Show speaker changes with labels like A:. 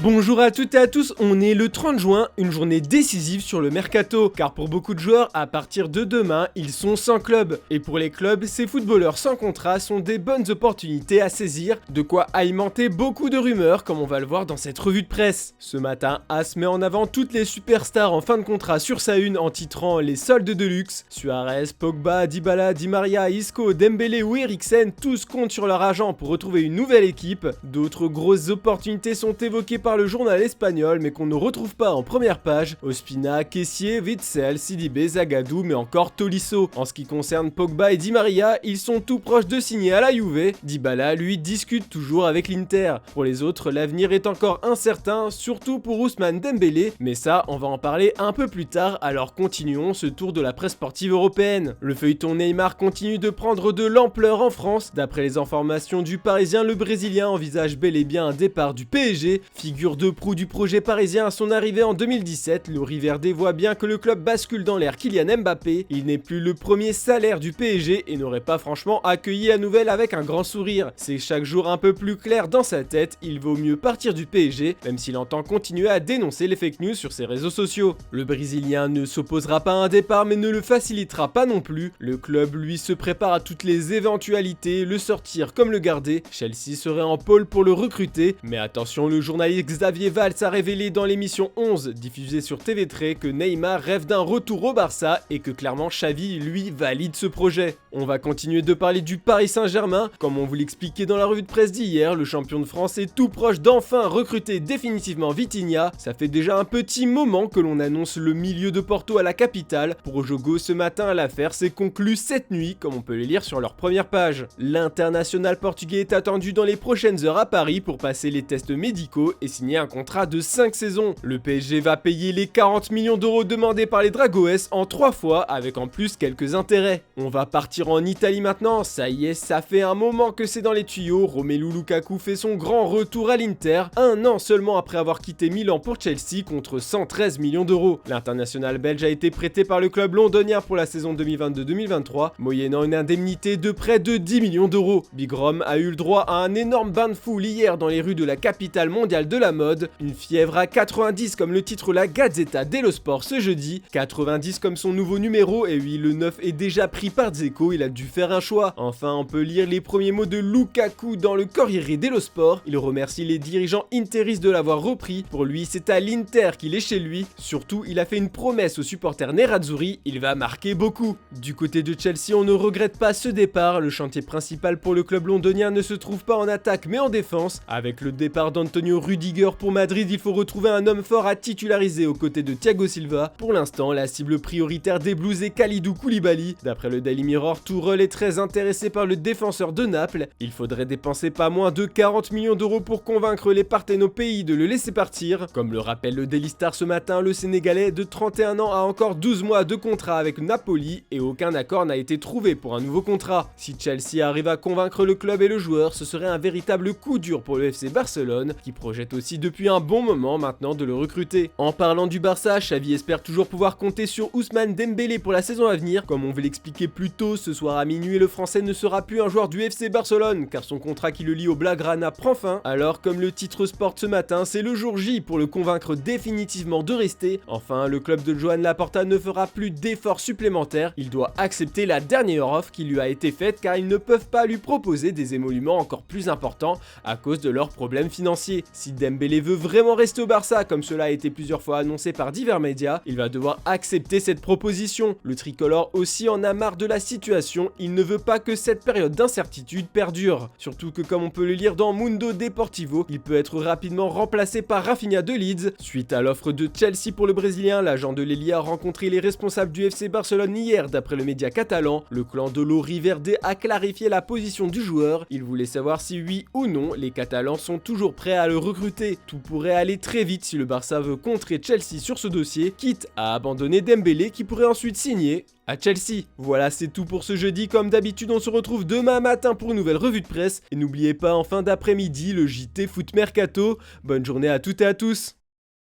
A: Bonjour à toutes et à tous, on est le 30 juin, une journée décisive sur le mercato, car pour beaucoup de joueurs, à partir de demain, ils sont sans club. Et pour les clubs, ces footballeurs sans contrat sont des bonnes opportunités à saisir, de quoi alimenter beaucoup de rumeurs, comme on va le voir dans cette revue de presse. Ce matin, AS met en avant toutes les superstars en fin de contrat sur sa une en titrant les soldes de luxe. Suarez, Pogba, Dybala, Di Maria, Isco, Dembélé ou Eriksen, tous comptent sur leur agent pour retrouver une nouvelle équipe. D'autres grosses opportunités sont évoquées par le journal espagnol mais qu'on ne retrouve pas en première page: Ospina, Kessié, Witsel, Sidibé, Zagadou mais encore Tolisso. En ce qui concerne Pogba et Di Maria, ils sont tout proches de signer à la Juve. Dybala lui discute toujours avec l'Inter. Pour les autres, l'avenir est encore incertain, surtout pour Ousmane Dembélé, mais ça on va en parler un peu plus tard, alors continuons ce tour de la presse sportive européenne. Le feuilleton Neymar continue de prendre de l'ampleur en France. D'après les informations du Parisien, le Brésilien envisage bel et bien un départ du PSG. Figure de proue du projet parisien à son arrivée en 2017, le Riverdé voit bien que le club bascule dans l'ère Kylian Mbappé. Il n'est plus le premier salaire du PSG et n'aurait pas franchement accueilli la nouvelle avec un grand sourire. C'est chaque jour un peu plus clair dans sa tête, il vaut mieux partir du PSG, même s'il entend continuer à dénoncer les fake news sur ses réseaux sociaux. Le Brésilien ne s'opposera pas à un départ mais ne le facilitera pas non plus. Le club lui se prépare à toutes les éventualités, le sortir comme le garder. Chelsea serait en pôle pour le recruter, mais attention, le journaliste Xavier Valls a révélé dans l'émission 11 diffusée sur TV3 que Neymar rêve d'un retour au Barça et que clairement Xavi lui valide ce projet. On va continuer de parler du Paris Saint-Germain. Comme on vous l'expliquait dans la revue de presse d'hier, le champion de France est tout proche d'enfin recruter définitivement Vitinha. Ça fait déjà un petit moment que l'on annonce le milieu de Porto à la capitale. Pour Ojogo, ce matin, l'affaire s'est conclue cette nuit, comme on peut le lire sur leur première page. L'international portugais est attendu dans les prochaines heures à Paris pour passer les tests médicaux et signer un contrat de 5 saisons. Le PSG va payer les 40 millions d'euros demandés par les Dragoes en 3 fois, avec en plus quelques intérêts. On va partir en Italie maintenant, ça y est, ça fait un moment que c'est dans les tuyaux. Romelu Lukaku fait son grand retour à l'Inter, un an seulement après avoir quitté Milan pour Chelsea contre 113 millions d'euros. L'international belge a été prêté par le club londonien pour la saison 2022-2023, moyennant une indemnité de près de 10 millions d'euros. Big Rom a eu le droit à un énorme bain de foule hier dans les rues de la capitale mondiale de la mode. Une fièvre à 90 comme le titre la Gazzetta dello Sport ce jeudi, 90 comme son nouveau numéro, et oui, le 9 est déjà pris par Dzeko, il a dû faire un choix. Enfin, on peut lire les premiers mots de Lukaku dans le Corriere dello Sport. Il remercie les dirigeants interistes de l'avoir repris. Pour lui, c'est à l'Inter qu'il est chez lui. Surtout, il a fait une promesse aux supporters nerazzurri, il va marquer beaucoup. Du côté de Chelsea, on ne regrette pas ce départ. Le chantier principal pour le club londonien ne se trouve pas en attaque mais en défense. Avec le départ d'Antonio Rudiger pour Madrid, il faut retrouver un homme fort à titulariser aux côtés de Thiago Silva. Pour l'instant, la cible prioritaire des Blues est Kalidou Koulibaly. D'après le Daily Mirror, Tourelle est très intéressé par le défenseur de Naples. Il faudrait dépenser pas moins de 40 millions d'euros pour convaincre les partenaires pays de le laisser partir. Comme le rappelle le Daily Star ce matin, le Sénégalais de 31 ans a encore 12 mois de contrat avec Napoli et aucun accord n'a été trouvé pour un nouveau contrat. Si Chelsea arrive à convaincre le club et le joueur, ce serait un véritable coup dur pour le FC Barcelone, qui projette aussi depuis un bon moment maintenant de le recruter. En parlant du Barça, Xavi espère toujours pouvoir compter sur Ousmane Dembélé pour la saison à venir. Comme on veut l'expliquer plus tôt, ce soir à minuit, le français ne sera plus un joueur du FC Barcelone, car son contrat qui le lie au Blaugrana prend fin. Alors, comme le titre Sport ce matin, c'est le jour J pour le convaincre définitivement de rester. Enfin, le club de Joan Laporta ne fera plus d'efforts supplémentaires. Il doit accepter la dernière offre qui lui a été faite, car ils ne peuvent pas lui proposer des émoluments encore plus importants à cause de leurs problèmes financiers. Si Dembélé veut vraiment rester au Barça, comme cela a été plusieurs fois annoncé par divers médias, il va devoir accepter cette proposition. Le tricolore aussi en a marre de la situation, il ne veut pas que cette période d'incertitude perdure. Surtout que, comme on peut le lire dans Mundo Deportivo, il peut être rapidement remplacé par Rafinha de Leeds. Suite à l'offre de Chelsea pour le Brésilien, l'agent de l'Elia a rencontré les responsables du FC Barcelone hier d'après le média catalan. Le clan de Lo Riverde a clarifié la position du joueur. Il voulait savoir si oui ou non les Catalans sont toujours prêts à le recruter. Tout pourrait aller très vite si le Barça veut contrer Chelsea sur ce dossier, quitte à abandonner Dembélé qui pourrait ensuite signer à Chelsea. Voilà, c'est tout pour ce jeudi. Comme d'habitude, on se retrouve demain matin pour une nouvelle revue de presse. Et n'oubliez pas, en fin d'après-midi, le JT Foot Mercato. Bonne journée à toutes et à tous.